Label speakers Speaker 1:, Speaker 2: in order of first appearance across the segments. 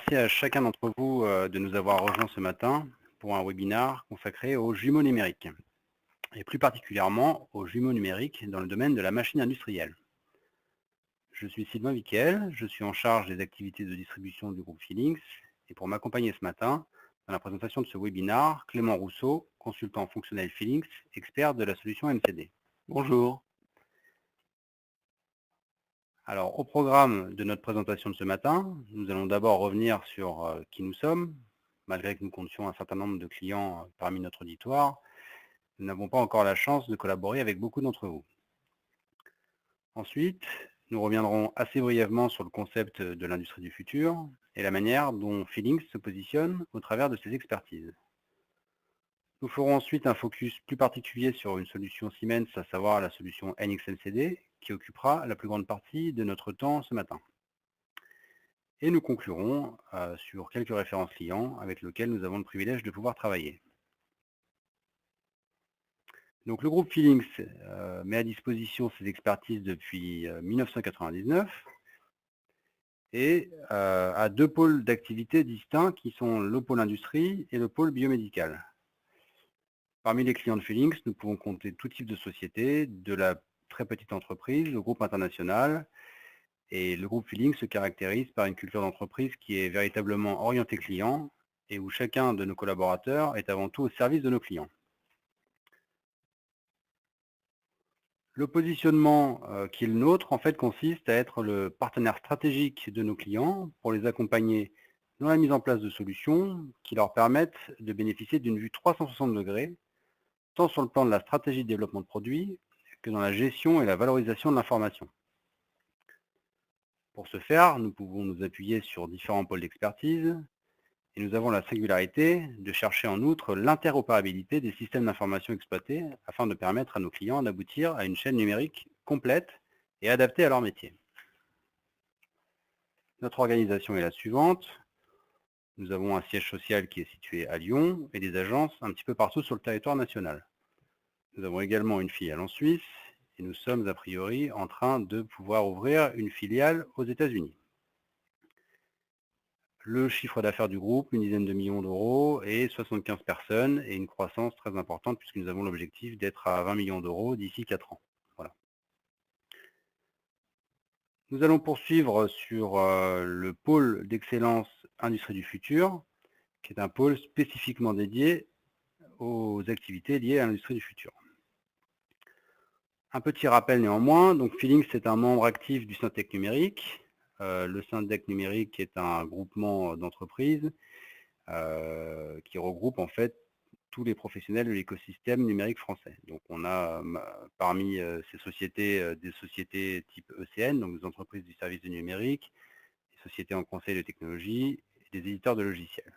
Speaker 1: remercier à chacun d'entre vous de nous avoir rejoints ce matin pour un webinaire consacré aux jumeaux numériques, et plus particulièrement aux jumeaux numériques dans le domaine de la machine industrielle. Je suis Sylvain Vickel, je suis en charge des activités de distribution du groupe Feelings, et pour m'accompagner ce matin, dans la présentation de ce webinaire, Clément Rousseau, consultant fonctionnel Feelings, expert de la solution MCD.
Speaker 2: Bonjour.
Speaker 1: Alors, au programme de notre présentation de ce matin, nous allons d'abord revenir sur qui nous sommes. Malgré que nous comptions un certain nombre de clients parmi notre auditoire, nous n'avons pas encore la chance de collaborer avec beaucoup d'entre vous. Ensuite, nous reviendrons assez brièvement sur le concept de l'industrie du futur et la manière dont Feelings se positionne au travers de ses expertises. Nous ferons ensuite un focus plus particulier sur une solution Siemens, à savoir la solution NXMCD, qui occupera la plus grande partie de notre temps ce matin. Et nous conclurons sur quelques références clients avec lesquelles nous avons le privilège de pouvoir travailler. Donc le groupe Feelings met à disposition ses expertises depuis 1999 et a deux pôles d'activité distincts qui sont le pôle industrie et le pôle biomédical. Parmi les clients de Feelings, nous pouvons compter tout type de société, de la très petite entreprise au groupe international. Et le groupe Feelings se caractérise par une culture d'entreprise qui est véritablement orientée client et où chacun de nos collaborateurs est avant tout au service de nos clients. Le positionnement qui est le nôtre, en fait, consiste à être le partenaire stratégique de nos clients pour les accompagner dans la mise en place de solutions qui leur permettent de bénéficier d'une vue 360 degrés, tant sur le plan de la stratégie de développement de produits que dans la gestion et la valorisation de l'information. Pour ce faire, nous pouvons nous appuyer sur différents pôles d'expertise et nous avons la singularité de chercher en outre l'interopérabilité des systèmes d'information exploités afin de permettre à nos clients d'aboutir à une chaîne numérique complète et adaptée à leur métier. Notre organisation est la suivante. Nous avons un siège social qui est situé à Lyon et des agences un petit peu partout sur le territoire national. Nous avons également une filiale en Suisse et nous sommes a priori en train de pouvoir ouvrir une filiale aux États-Unis. Le chiffre d'affaires du groupe, une dizaine de millions d'euros et 75 personnes et une croissance très importante puisque nous avons l'objectif d'être à 20 millions d'euros d'ici 4 ans. Voilà. Nous allons poursuivre sur le pôle d'excellence industrie du futur, qui est un pôle spécifiquement dédié aux activités liées à l'industrie du futur. Un petit rappel néanmoins, donc Feelings est un membre actif du Syntec numérique. Le Syntec numérique est un groupement d'entreprises qui regroupe en fait tous les professionnels de l'écosystème numérique français. Donc on a parmi ces sociétés des sociétés type ECN, donc des entreprises du service du numérique, des sociétés en conseil de technologie et des éditeurs de logiciels.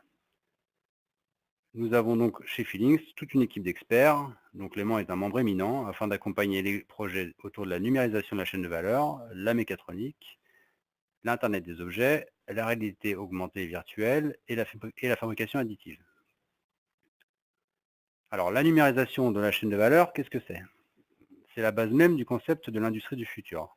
Speaker 1: Nous avons donc chez Feelings toute une équipe d'experts, dont Clément est un membre éminent, afin d'accompagner les projets autour de la numérisation de la chaîne de valeur, la mécatronique, l'Internet des objets, la réalité augmentée et virtuelle et la fabrication additive. Alors, la numérisation de la chaîne de valeur, qu'est-ce que c'est? C'est la base même du concept de l'industrie du futur.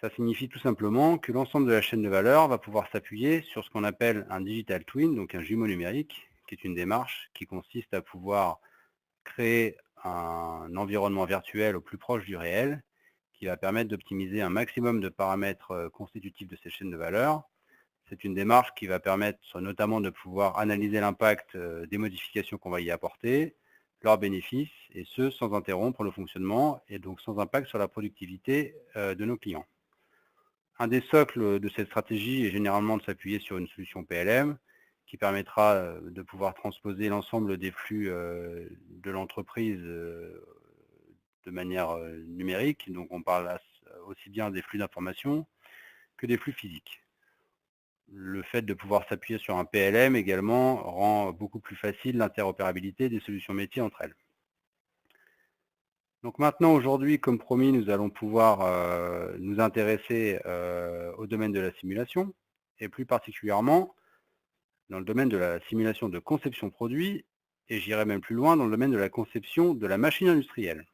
Speaker 1: Ça signifie tout simplement que l'ensemble de la chaîne de valeur va pouvoir s'appuyer sur ce qu'on appelle un digital twin, donc un jumeau numérique, qui est une démarche qui consiste à pouvoir créer un environnement virtuel au plus proche du réel, qui va permettre d'optimiser un maximum de paramètres constitutifs de ces chaînes de valeur. C'est une démarche qui va permettre notamment de pouvoir analyser l'impact des modifications qu'on va y apporter, leurs bénéfices, et ce, sans interrompre le fonctionnement et donc sans impact sur la productivité de nos clients. Un des socles de cette stratégie est généralement de s'appuyer sur une solution PLM qui permettra de pouvoir transposer l'ensemble des flux de l'entreprise de manière numérique. Donc on parle aussi bien des flux d'informations que des flux physiques. Le fait de pouvoir s'appuyer sur un PLM également rend beaucoup plus facile l'interopérabilité des solutions métiers entre elles. Donc maintenant, aujourd'hui, comme promis, nous allons pouvoir nous intéresser au domaine de la simulation, et plus particulièrement dans le domaine de la simulation de conception produit, et j'irai même plus loin dans le domaine de la conception de la machine industrielle.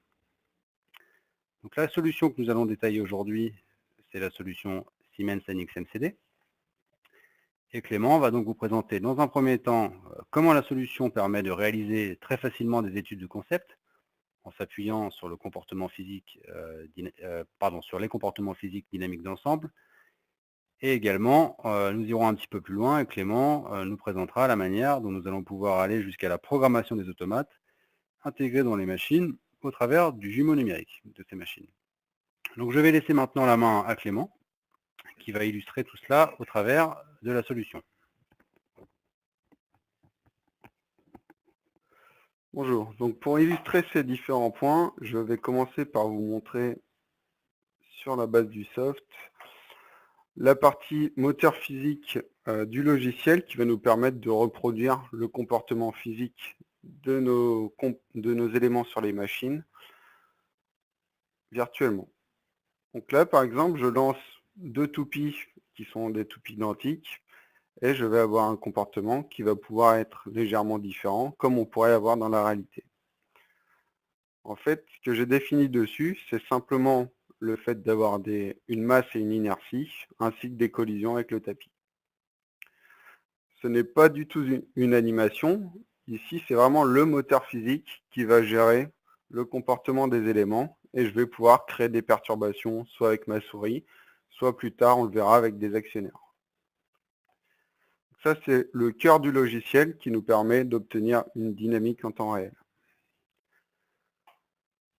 Speaker 1: Donc la solution que nous allons détailler aujourd'hui, c'est la solution Siemens NXMCD. Et Clément va donc vous présenter dans un premier temps comment la solution permet de réaliser très facilement des études de concept en s'appuyant sur le comportement physique, sur les comportements physiques dynamiques d'ensemble. Et également, nous irons un petit peu plus loin et Clément nous présentera la manière dont nous allons pouvoir aller jusqu'à la programmation des automates intégrés dans les machines au travers du jumeau numérique de ces machines. Donc je vais laisser maintenant la main à Clément qui va illustrer tout cela au travers de la solution.
Speaker 2: Bonjour, donc pour illustrer ces différents points, je vais commencer par vous montrer sur la base du soft la partie moteur physique du logiciel qui va nous permettre de reproduire le comportement physique de nos éléments sur les machines virtuellement. Donc là, par exemple, je lance deux toupies qui sont des toupies identiques et je vais avoir un comportement qui va pouvoir être légèrement différent, comme on pourrait avoir dans la réalité. En fait, ce que j'ai défini dessus, c'est simplement le fait d'avoir une masse et une inertie, ainsi que des collisions avec le tapis. Ce n'est pas du tout une animation. Ici, c'est vraiment le moteur physique qui va gérer le comportement des éléments et je vais pouvoir créer des perturbations, soit avec ma souris, soit plus tard, on le verra avec des actionnaires. Ça, c'est le cœur du logiciel qui nous permet d'obtenir une dynamique en temps réel.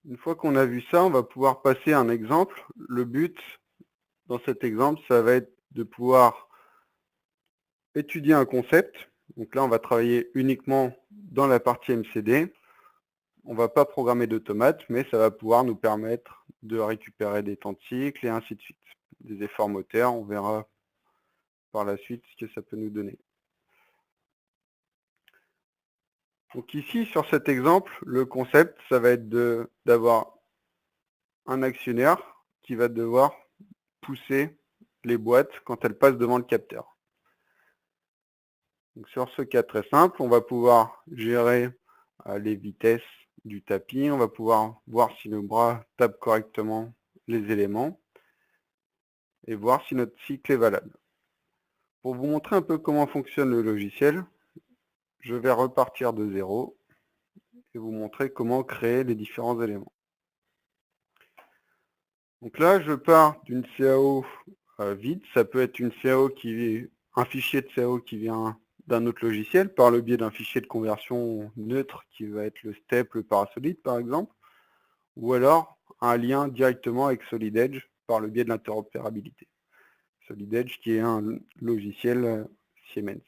Speaker 2: Une fois qu'on a vu ça, on va pouvoir passer à un exemple. Le but, dans cet exemple, ça va être de pouvoir étudier un concept. Donc là, on va travailler uniquement dans la partie MCD. On ne va pas programmer d'automate, mais ça va pouvoir nous permettre de récupérer des temps de cycle et ainsi de suite. Des efforts moteurs, on verra par la suite ce que ça peut nous donner. Donc ici, sur cet exemple, le concept, ça va être d'avoir un actionnaire qui va devoir pousser les boîtes quand elles passent devant le capteur. Donc sur ce cas très simple, on va pouvoir gérer les vitesses du tapis, on va pouvoir voir si nos bras tapent correctement les éléments et voir si notre cycle est valable. Pour vous montrer un peu comment fonctionne le logiciel, je vais repartir de zéro et vous montrer comment créer les différents éléments. Donc là, je pars d'une CAO vide, ça peut être un fichier de CAO qui vient d'un autre logiciel par le biais d'un fichier de conversion neutre qui va être le STEP, le Parasolid par exemple, ou alors un lien directement avec Solid Edge par le biais de l'interopérabilité. Solid Edge qui est un logiciel Siemens.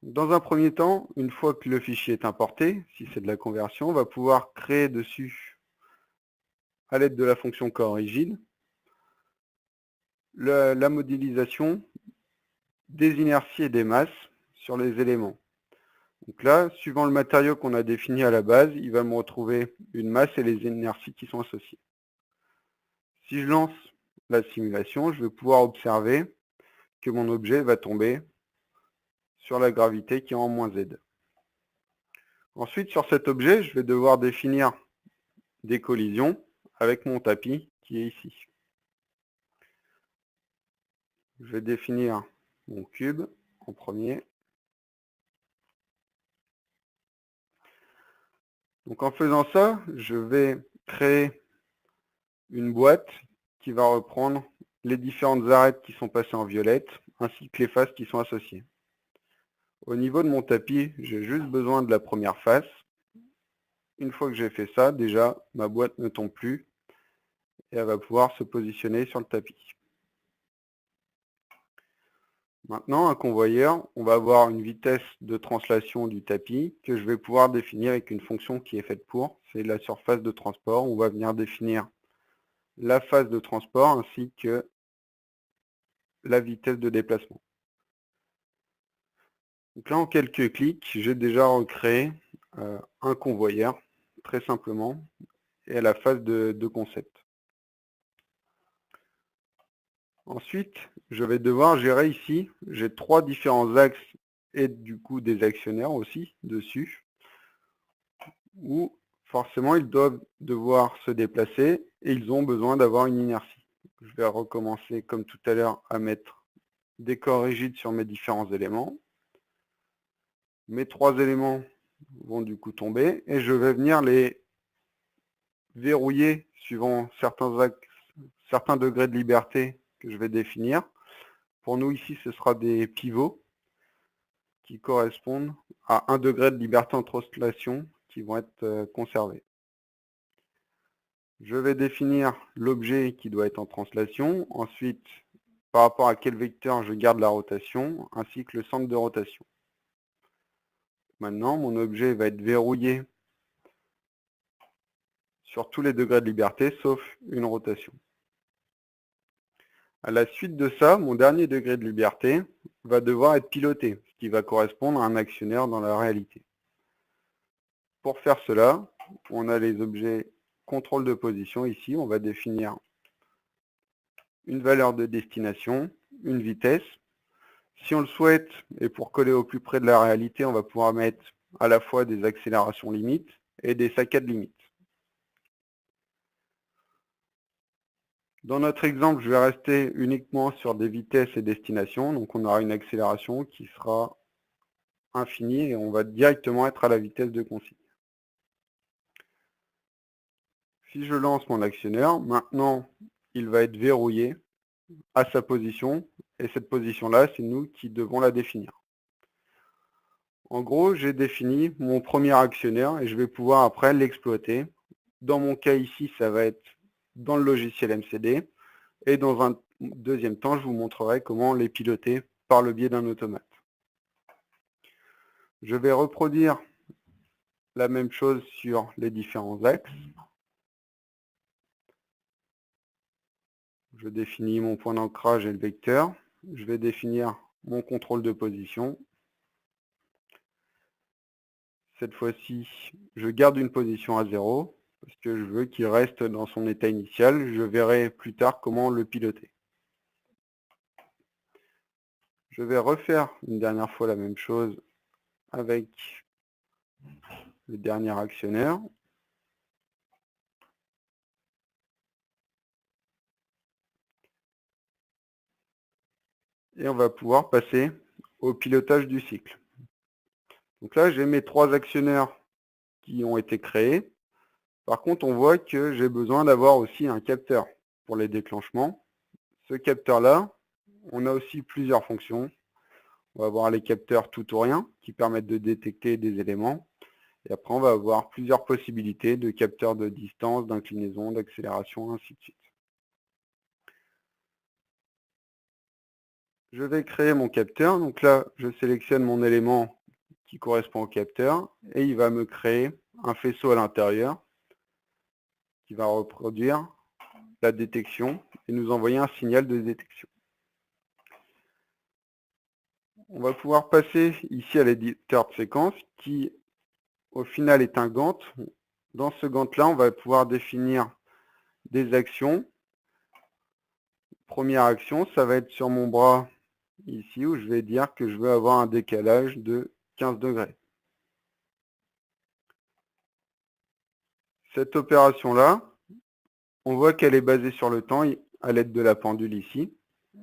Speaker 2: Dans un premier temps, une fois que le fichier est importé, si c'est de la conversion, on va pouvoir créer dessus, à l'aide de la fonction CoreRigid, la modélisation des inerties et des masses sur les éléments. Donc là, suivant le matériau qu'on a défini à la base, il va me retrouver une masse et les inerties qui sont associées. Si je lance la simulation, je vais pouvoir observer que mon objet va tomber sur la gravité qui est en moins z. Ensuite, sur cet objet, je vais devoir définir des collisions avec mon tapis qui est ici. Je vais définir mon cube en premier. Donc en faisant ça, je vais créer une boîte qui va reprendre les différentes arêtes qui sont passées en violette, ainsi que les faces qui sont associées. Au niveau de mon tapis, j'ai juste besoin de la première face. Une fois que j'ai fait ça, déjà, ma boîte ne tombe plus et elle va pouvoir se positionner sur le tapis. Maintenant, un convoyeur, on va avoir une vitesse de translation du tapis que je vais pouvoir définir avec une fonction qui est faite pour. C'est la surface de transport. On va venir définir la phase de transport ainsi que la vitesse de déplacement. Donc là, en quelques clics, j'ai déjà recréé un convoyeur, très simplement, et à la phase de concept. Ensuite, je vais devoir gérer ici, j'ai trois différents axes et du coup des actionnaires aussi dessus, où forcément ils doivent devoir se déplacer et ils ont besoin d'avoir une inertie. Je vais recommencer comme tout à l'heure à mettre décor rigide sur mes différents éléments. Mes 3 éléments vont du coup tomber et je vais venir les verrouiller suivant certains degrés de liberté que je vais définir. Pour nous ici, ce sera des pivots qui correspondent à 1 degré de liberté en translation qui vont être conservés. Je vais définir l'objet qui doit être en translation, ensuite par rapport à quel vecteur je garde la rotation, ainsi que le centre de rotation. Maintenant, mon objet va être verrouillé sur tous les degrés de liberté, sauf une rotation. À la suite de ça, mon dernier degré de liberté va devoir être piloté, ce qui va correspondre à un actionnaire dans la réalité. Pour faire cela, on a les objets contrôle de position ici. On va définir une valeur de destination, une vitesse. Si on le souhaite, et pour coller au plus près de la réalité, on va pouvoir mettre à la fois des accélérations limites et des saccades limites. Dans notre exemple, je vais rester uniquement sur des vitesses et destinations. Donc on aura une accélération qui sera infinie et on va directement être à la vitesse de consigne. Si je lance mon actionneur, maintenant il va être verrouillé à sa position et cette position-là, c'est nous qui devons la définir. En gros, j'ai défini mon premier actionnaire et je vais pouvoir après l'exploiter. Dans mon cas ici, ça va être dans le logiciel MCD. Et dans un deuxième temps, je vous montrerai comment les piloter par le biais d'un automate. Je vais reproduire la même chose sur les différents axes. Je définis mon point d'ancrage et le vecteur. Je vais définir mon contrôle de position. Cette fois-ci, je garde une position à 0 parce que je veux qu'il reste dans son état initial. Je verrai plus tard comment le piloter. Je vais refaire une dernière fois la même chose avec le dernier actionnaire. Et on va pouvoir passer au pilotage du cycle. Donc là, j'ai mes 3 actionnaires qui ont été créés. Par contre, on voit que j'ai besoin d'avoir aussi un capteur pour les déclenchements. Ce capteur-là, on a aussi plusieurs fonctions. On va avoir les capteurs tout ou rien qui permettent de détecter des éléments. Et après, on va avoir plusieurs possibilités de capteurs de distance, d'inclinaison, d'accélération, ainsi de suite. Je vais créer mon capteur. Donc là, je sélectionne mon élément qui correspond au capteur et il va me créer un faisceau à l'intérieur qui va reproduire la détection et nous envoyer un signal de détection. On va pouvoir passer ici à l'éditeur de séquence qui au final est un Gantt. Dans ce Gantt-là, on va pouvoir définir des actions. Première action, ça va être sur mon bras ici où je vais dire que je veux avoir un décalage de 15 degrés. Cette opération-là, on voit qu'elle est basée sur le temps à l'aide de la pendule ici.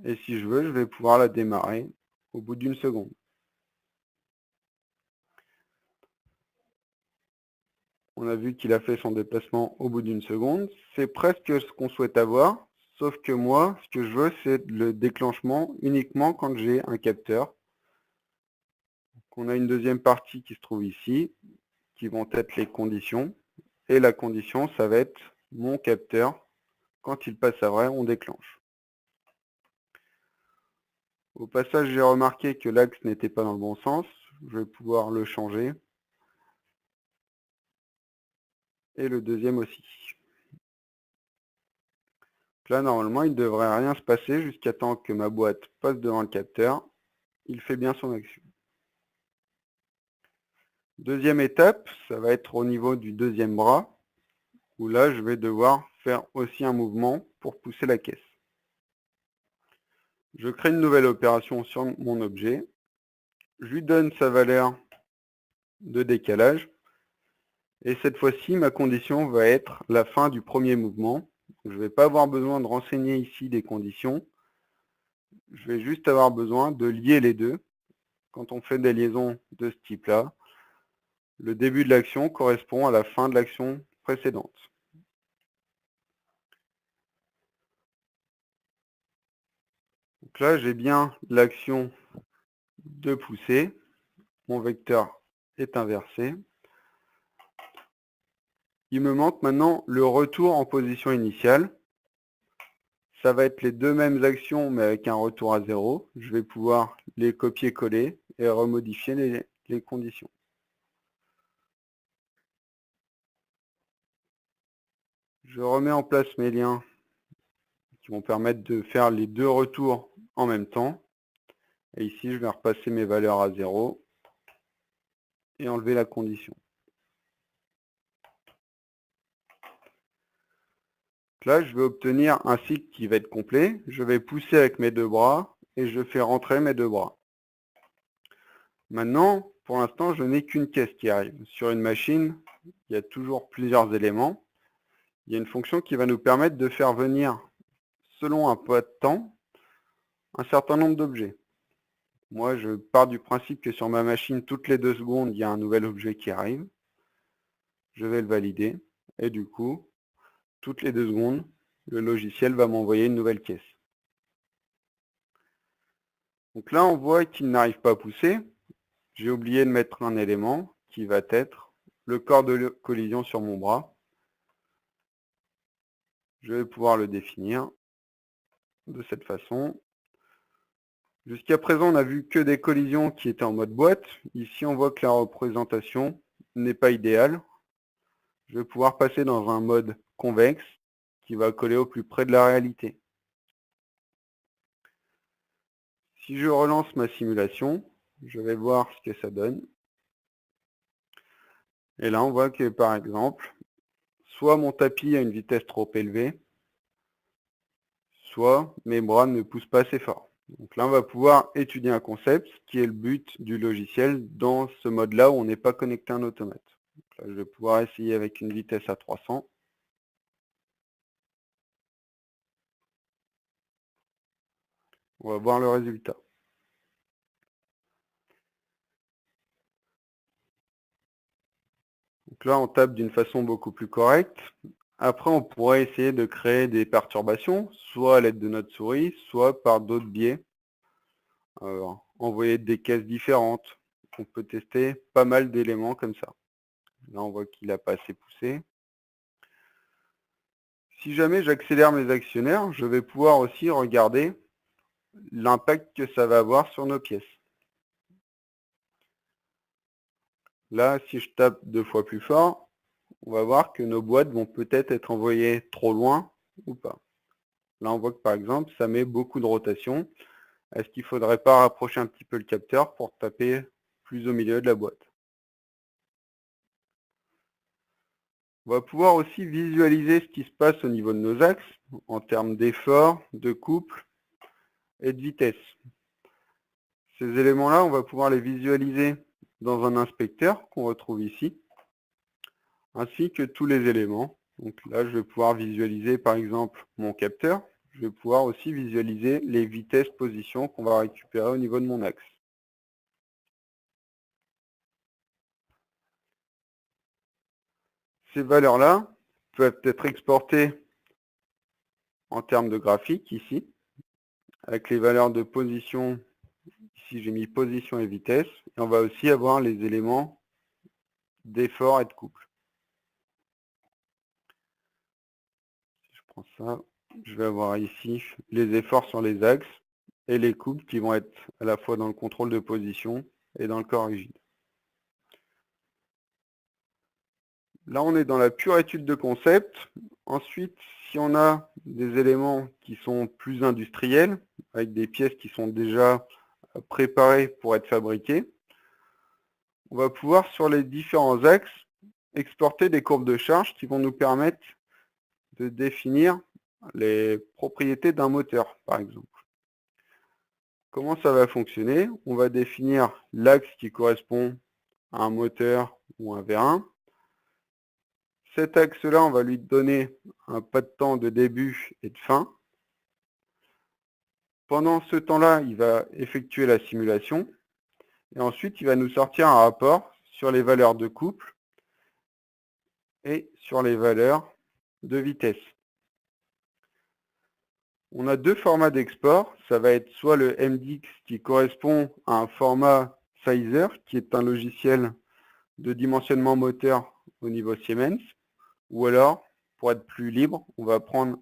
Speaker 2: Et si je veux, je vais pouvoir la démarrer au bout d'une seconde. On a vu qu'il a fait son déplacement au bout d'une seconde. C'est presque ce qu'on souhaite avoir, sauf que moi, ce que je veux, c'est le déclenchement uniquement quand j'ai un capteur. Donc on a une deuxième partie qui se trouve ici, qui vont être les conditions. Et la condition, ça va être mon capteur. Quand il passe à vrai, on déclenche. Au passage, j'ai remarqué que l'axe n'était pas dans le bon sens. Je vais pouvoir le changer. Et le deuxième aussi. Là, normalement, il ne devrait rien se passer jusqu'à temps que ma boîte passe devant le capteur. Il fait bien son action. Deuxième étape, ça va être au niveau du deuxième bras, où là, je vais devoir faire aussi un mouvement pour pousser la caisse. Je crée une nouvelle opération sur mon objet. Je lui donne sa valeur de décalage. Et cette fois-ci, ma condition va être la fin du premier mouvement. Je ne vais pas avoir besoin de renseigner ici des conditions. je vais juste avoir besoin de lier les deux. Quand on fait des liaisons de ce type-là, le début de l'action correspond à la fin de l'action précédente. Donc là, j'ai bien l'action de pousser. Mon vecteur est inversé. Il me manque maintenant le retour en position initiale. Ça va être les deux mêmes actions, mais avec un retour à 0. Je vais pouvoir les copier-coller et remodifier les conditions. Je remets en place mes liens qui vont permettre de faire les deux retours en même temps. Et ici, je vais repasser mes valeurs à 0 et enlever la condition. Là, je vais obtenir un cycle qui va être complet. Je vais pousser avec mes deux bras et je fais rentrer mes deux bras. Maintenant, pour l'instant, je n'ai qu'une caisse qui arrive. Sur une machine, il y a toujours plusieurs éléments. Il y a une fonction qui va nous permettre de faire venir, selon un pas de temps, un certain nombre d'objets. Moi, je pars du principe que sur ma machine, toutes les 2 secondes, il y a un nouvel objet qui arrive. Je vais le valider. Et du coup, toutes les 2 secondes, le logiciel va m'envoyer une nouvelle caisse. Donc là, on voit qu'il n'arrive pas à pousser. J'ai oublié de mettre un élément qui va être le corps de collision sur mon bras. Je vais pouvoir le définir de cette façon. Jusqu'à présent, on n'a vu que des collisions qui étaient en mode boîte. Ici, on voit que la représentation n'est pas idéale. Je vais pouvoir passer dans un mode convexe qui va coller au plus près de la réalité. Si je relance ma simulation, je vais voir ce que ça donne. Et là, on voit que, par exemple, soit mon tapis a une vitesse trop élevée, soit mes bras ne poussent pas assez fort. Donc là, on va pouvoir étudier un concept qui est le but du logiciel dans ce mode-là où on n'est pas connecté à un automate. Donc là, je vais pouvoir essayer avec une vitesse à 300. On va voir le résultat. Donc là, on tape d'une façon beaucoup plus correcte. Après, on pourrait essayer de créer des perturbations, soit à l'aide de notre souris, soit par d'autres biais. Envoyer des caisses différentes. On peut tester pas mal d'éléments comme ça. Là, on voit qu'il n'a pas assez poussé. Si jamais j'accélère mes actionnaires, je vais pouvoir aussi regarder l'impact que ça va avoir sur nos pièces. Là, si je tape 2 fois plus fort, on va voir que nos boîtes vont peut-être être envoyées trop loin ou pas. Là, on voit que par exemple, ça met beaucoup de rotation. Est-ce qu'il ne faudrait pas rapprocher un petit peu le capteur pour taper plus au milieu de la boîte? On va pouvoir aussi visualiser ce qui se passe au niveau de nos axes en termes d'effort, de couple et de vitesse. Ces éléments-là, on va pouvoir les visualiser dans un inspecteur qu'on retrouve ici, ainsi que tous les éléments. Donc là, je vais pouvoir visualiser par exemple mon capteur. Je vais pouvoir aussi visualiser les vitesses positions qu'on va récupérer au niveau de mon axe. Ces valeurs-là peuvent être exportées en termes de graphique ici, avec les valeurs de position. Ici, j'ai mis position et vitesse. Et on va aussi avoir les éléments d'effort et de couple. Si je prends ça, je vais avoir ici les efforts sur les axes et les couples qui vont être à la fois dans le contrôle de position et dans le corps rigide. Là, on est dans la pure étude de concept. Ensuite, si on a des éléments qui sont plus industriels, avec des pièces qui sont déjà préparées pour être fabriquées, on va pouvoir, sur les différents axes, exporter des courbes de charge qui vont nous permettre de définir les propriétés d'un moteur, par exemple. Comment ça va fonctionner? On va définir l'axe qui correspond à un moteur ou un vérin. Cet axe-là, on va lui donner un pas de temps de début et de fin. Pendant ce temps-là, il va effectuer la simulation et ensuite il va nous sortir un rapport sur les valeurs de couple et sur les valeurs de vitesse. On a deux formats d'export. Ça va être soit le MDX qui correspond à un format Sizer, qui est un logiciel de dimensionnement moteur au niveau Siemens, ou alors, pour être plus libre, on va prendre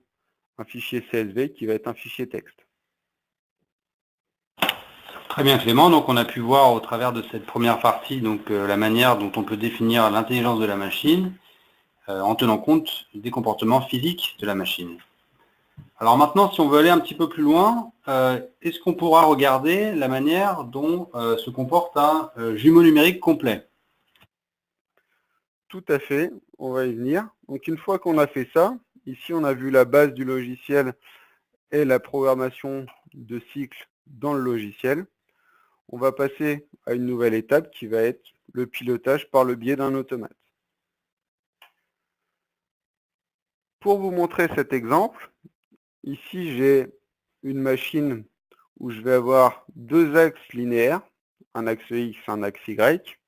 Speaker 2: un fichier CSV qui va être un fichier texte.
Speaker 1: Très bien Clément, donc on a pu voir au travers de cette première partie donc la manière dont on peut définir l'intelligence de la machine en tenant compte des comportements physiques de la machine. Alors maintenant, si on veut aller un petit peu plus loin, est-ce qu'on pourra regarder la manière dont se comporte un jumeau numérique complet?
Speaker 2: Tout à fait, on va y venir. Donc une fois qu'on a fait ça, ici on a vu la base du logiciel et la programmation de cycle dans le logiciel. On va passer à une nouvelle étape qui va être le pilotage par le biais d'un automate. Pour vous montrer cet exemple, ici j'ai une machine où je vais avoir deux axes linéaires, un axe X, un axe Y,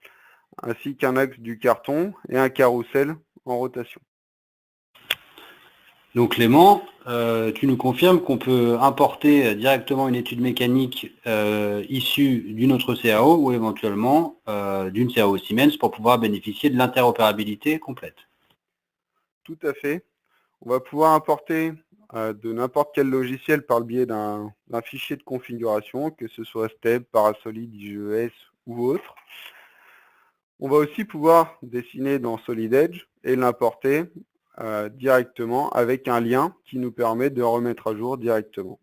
Speaker 2: ainsi qu'un axe du carton et un carrousel en rotation.
Speaker 1: Donc Clément, tu nous confirmes qu'on peut importer directement une étude mécanique issue d'une autre CAO ou éventuellement d'une CAO Siemens pour pouvoir bénéficier de l'interopérabilité complète.
Speaker 2: Tout à fait. On va pouvoir importer de n'importe quel logiciel par le biais d'un fichier de configuration, que ce soit STEP, Parasolid, IGES ou autre. On va aussi pouvoir dessiner dans Solid Edge et l'importer directement avec un lien qui nous permet de remettre à jour directement.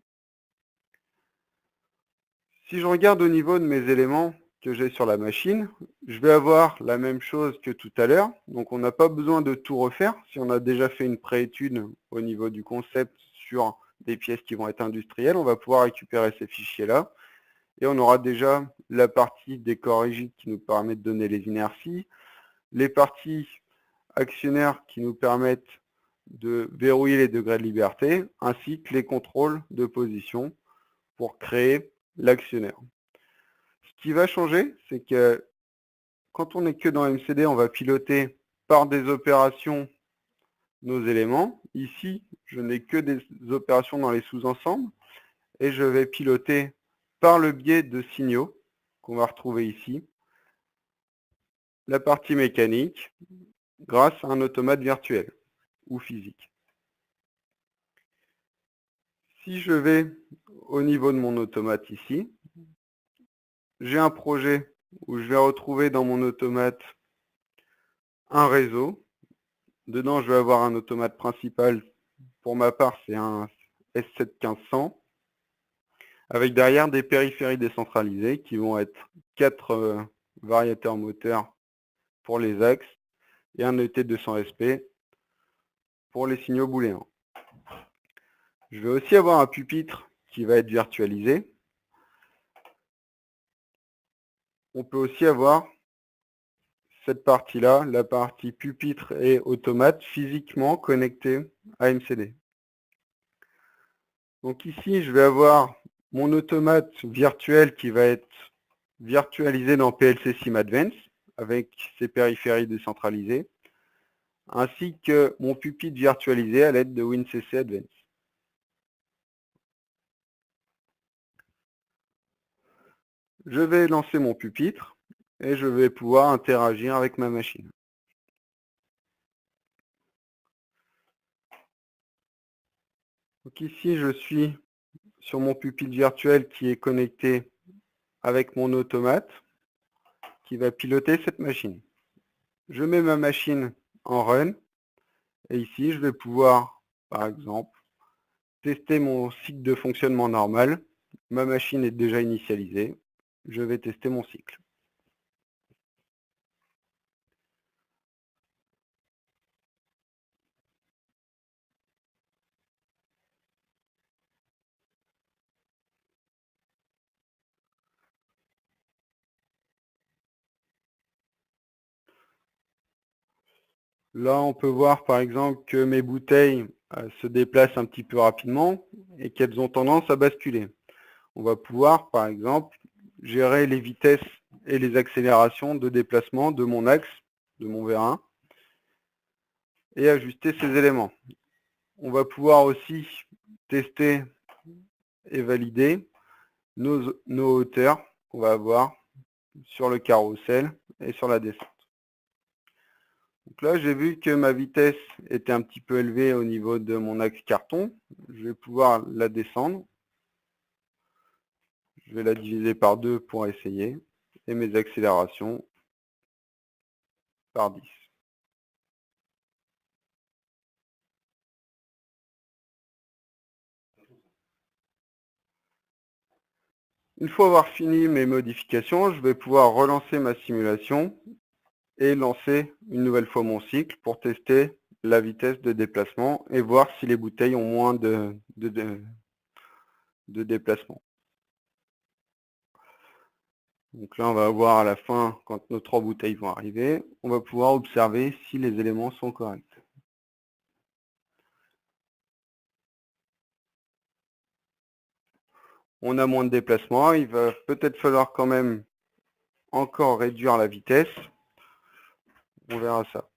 Speaker 2: Si je regarde au niveau de mes éléments que j'ai sur la machine, je vais avoir la même chose que tout à l'heure. Donc on n'a pas besoin de tout refaire. Si on a déjà fait une préétude au niveau du concept sur des pièces qui vont être industrielles, on va pouvoir récupérer ces fichiers-là. Et on aura déjà la partie des corps rigides qui nous permet de donner les inerties, les parties actionnaires qui nous permettent de verrouiller les degrés de liberté, ainsi que les contrôles de position pour créer l'actionnaire. Ce qui va changer, c'est que quand on n'est que dans MCD, on va piloter par des opérations nos éléments. Ici, je n'ai que des opérations dans les sous-ensembles et je vais piloter par le biais de signaux qu'on va retrouver ici la partie mécanique grâce à un automate virtuel ou physique. Si je vais au niveau de mon automate ici, j'ai un projet où je vais retrouver dans mon automate un réseau. Dedans, je vais avoir un automate principal. Pour ma part, c'est un S7-1500 avec derrière des périphéries décentralisées qui vont être 4 variateurs moteurs pour les axes et un ET200SP pour les signaux booléens. Je vais aussi avoir un pupitre qui va être virtualisé. On peut aussi avoir cette partie-là, la partie pupitre et automate physiquement connectés à MCD. Donc ici, je vais avoir mon automate virtuel qui va être virtualisé dans PLC Sim Advance avec ses périphéries décentralisées, ainsi que mon pupitre virtualisé à l'aide de WinCC Advance. Je vais lancer mon pupitre et je vais pouvoir interagir avec ma machine. Donc ici, je suis sur mon pupitre virtuel qui est connecté avec mon automate qui va piloter cette machine. Je mets ma machine en run et ici, je vais pouvoir, par exemple, tester mon cycle de fonctionnement normal. Ma machine est déjà initialisée. Je vais tester mon cycle. Là, on peut voir par exemple que mes bouteilles se déplacent un petit peu rapidement et qu'elles ont tendance à basculer. on va pouvoir, par exemple, gérer les vitesses et les accélérations de déplacement de mon axe, de mon VR1, et ajuster ces éléments. On va pouvoir aussi tester et valider nos hauteurs qu'on va avoir sur le carrousel et sur la descente. Donc là, j'ai vu que ma vitesse était un petit peu élevée au niveau de mon axe carton. Je vais pouvoir la descendre. Je vais la diviser par 2 pour essayer. Et mes accélérations par 10. Une fois avoir fini mes modifications, je vais pouvoir relancer ma simulation et lancer une nouvelle fois mon cycle pour tester la vitesse de déplacement et voir si les bouteilles ont moins de déplacement. Donc là, on va voir à la fin, quand nos 3 bouteilles vont arriver, on va pouvoir observer si les éléments sont corrects. On a moins de déplacement, il va peut-être falloir quand même encore réduire la vitesse. On verra ça.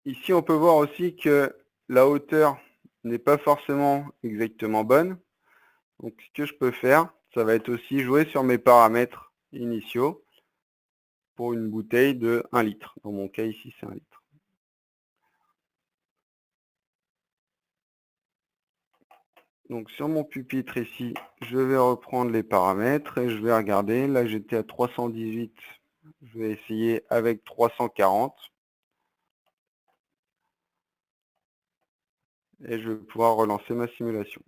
Speaker 2: Ici, on peut voir aussi que la hauteur n'est pas forcément exactement bonne. Donc, ce que je peux faire, ça va être aussi jouer sur mes paramètres initiaux pour une bouteille de 1 litre. Dans mon cas, ici, c'est 1 litre. Donc, sur mon pupitre ici, je vais reprendre les paramètres et je vais regarder. Là, j'étais à 318. Je vais essayer avec 340. Et je vais pouvoir relancer ma simulation.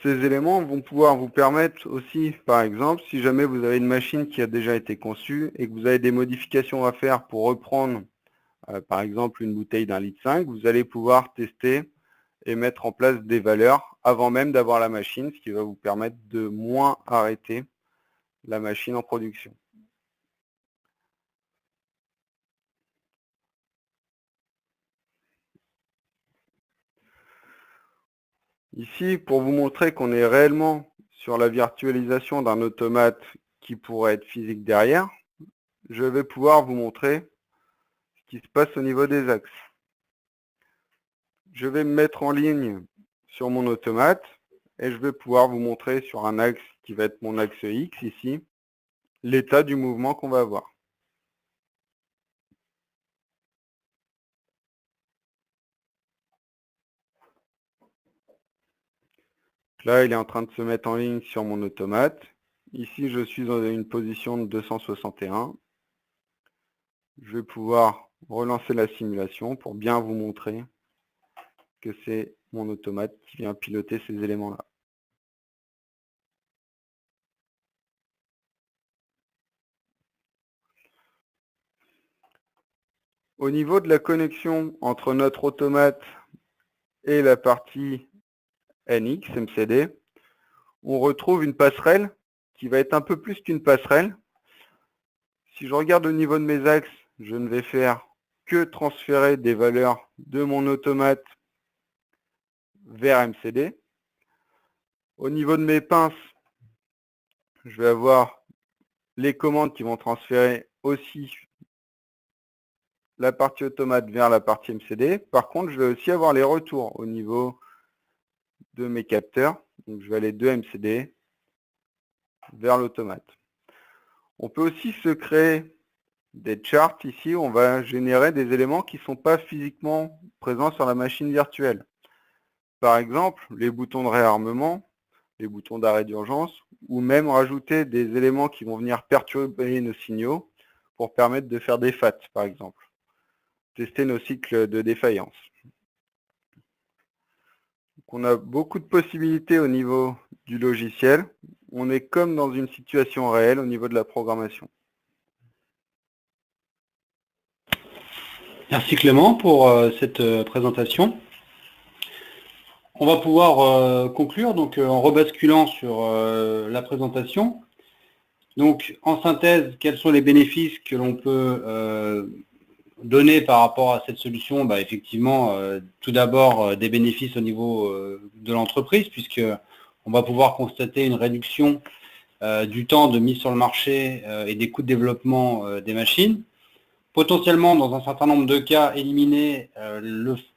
Speaker 2: Ces éléments vont pouvoir vous permettre aussi, par exemple, si jamais vous avez une machine qui a déjà été conçue et que vous avez des modifications à faire pour reprendre, par exemple, une bouteille d'1,5 litre, vous allez pouvoir tester et mettre en place des valeurs avant même d'avoir la machine, ce qui va vous permettre de moins arrêter la machine en production. Ici, pour vous montrer qu'on est réellement sur la virtualisation d'un automate qui pourrait être physique derrière, je vais pouvoir vous montrer ce qui se passe au niveau des axes. Je vais me mettre en ligne sur mon automate et je vais pouvoir vous montrer sur un axe qui va être mon axe X ici, l'état du mouvement qu'on va avoir. Là, il est en train de se mettre en ligne sur mon automate. Ici, je suis dans une position de 261. Je vais pouvoir relancer la simulation pour bien vous montrer que c'est mon automate qui vient piloter ces éléments-là. Au niveau de la connexion entre notre automate et la partie NX, MCD, on retrouve une passerelle qui va être un peu plus qu'une passerelle. Si je regarde au niveau de mes axes, je ne vais faire que transférer des valeurs de mon automate vers MCD. Au niveau de mes pinces, je vais avoir les commandes qui vont transférer aussi la partie automate vers la partie MCD. Par contre, je vais aussi avoir les retours au niveau de mes capteurs. Donc, je vais aller de MCD vers l'automate. On peut aussi se créer des charts ici où on va générer des éléments qui ne sont pas physiquement présents sur la machine virtuelle. Par exemple, les boutons de réarmement, les boutons d'arrêt d'urgence, ou même rajouter des éléments qui vont venir perturber nos signaux pour permettre de faire des FAT, par exemple. Tester nos cycles de défaillance. Donc, on a beaucoup de possibilités au niveau du logiciel. On est comme dans une situation réelle au niveau de la programmation.
Speaker 1: Merci Clément pour cette présentation. On va pouvoir conclure donc en rebasculant sur la présentation. Donc en synthèse, quels sont les bénéfices que l'on peut données par rapport à cette solution, effectivement, tout d'abord des bénéfices au niveau de l'entreprise, puisqu'on va pouvoir constater une réduction du temps de mise sur le marché et des coûts de développement des machines. Potentiellement, dans un certain nombre de cas, éliminer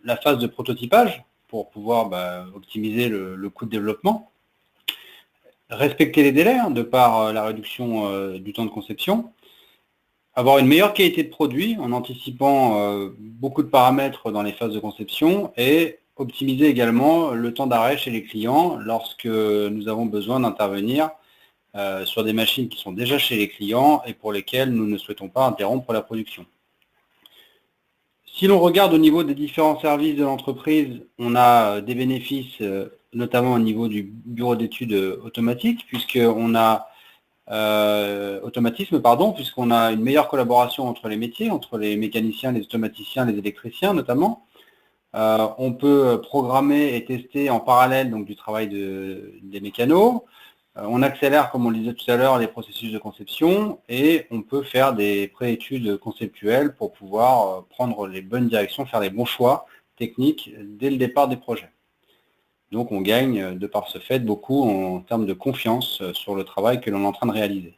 Speaker 1: la phase de prototypage pour pouvoir optimiser le coût de développement. Respecter les délais de par la réduction du temps de conception. Avoir une meilleure qualité de produit en anticipant beaucoup de paramètres dans les phases de conception et optimiser également le temps d'arrêt chez les clients lorsque nous avons besoin d'intervenir sur des machines qui sont déjà chez les clients et pour lesquelles nous ne souhaitons pas interrompre la production. Si l'on regarde au niveau des différents services de l'entreprise, on a des bénéfices, notamment au niveau du bureau d'études automatique, puisqu'on a puisqu'on a une meilleure collaboration entre les métiers, entre les mécaniciens, les automaticiens, les électriciens notamment. On peut programmer et tester en parallèle donc, du travail des mécanos. On accélère, comme on le disait tout à l'heure, les processus de conception et on peut faire des préétudes conceptuelles pour pouvoir prendre les bonnes directions, faire les bons choix techniques dès le départ des projets. Donc on gagne, de par ce fait, beaucoup en termes de confiance sur le travail que l'on est en train de réaliser.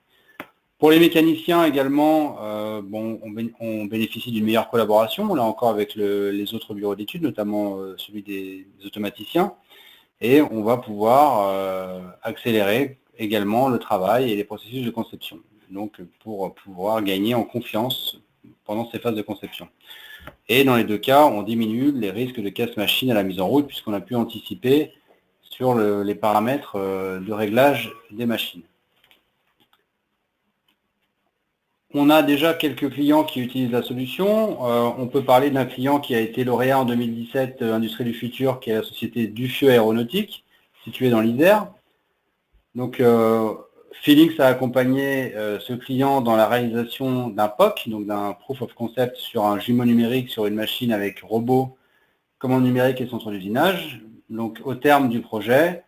Speaker 1: Pour les mécaniciens également, on bénéficie d'une meilleure collaboration, là encore avec les autres bureaux d'études, notamment celui des automaticiens. Et on va pouvoir accélérer également le travail et les processus de conception, donc pour pouvoir gagner en confiance pendant ces phases de conception. Et dans les deux cas, on diminue les risques de casse-machine à la mise en route, puisqu'on a pu anticiper sur les paramètres de réglage des machines. On a déjà quelques clients qui utilisent la solution. On peut parler d'un client qui a été lauréat en 2017 Industrie du Futur, qui est la société Dufeu Aéronautique, située dans l'Isère. Donc, Feelings a accompagné ce client dans la réalisation d'un POC, donc d'un Proof of Concept sur un jumeau numérique sur une machine avec robot, commande numérique et centre d'usinage. Donc, au terme du projet,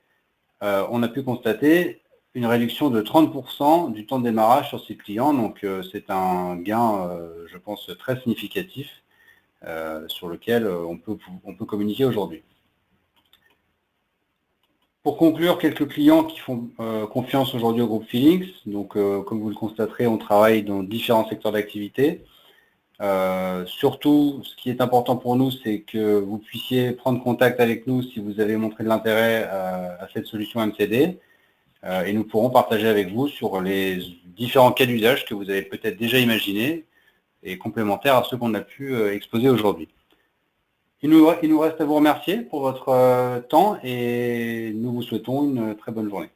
Speaker 1: on a pu constater une réduction de 30% du temps de démarrage sur ces clients. Donc, c'est un gain, je pense, très significatif sur lequel on peut communiquer aujourd'hui. Pour conclure, quelques clients qui font confiance aujourd'hui au groupe Feelings. Donc, comme vous le constaterez, on travaille dans différents secteurs d'activité. Surtout, ce qui est important pour nous, c'est que vous puissiez prendre contact avec nous si vous avez montré de l'intérêt à cette solution MCD. Et nous pourrons partager avec vous sur les différents cas d'usage que vous avez peut-être déjà imaginés et complémentaires à ceux qu'on a pu exposer aujourd'hui. Il nous reste à vous remercier pour votre temps et nous vous souhaitons une très bonne journée.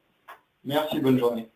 Speaker 3: Merci, bonne journée.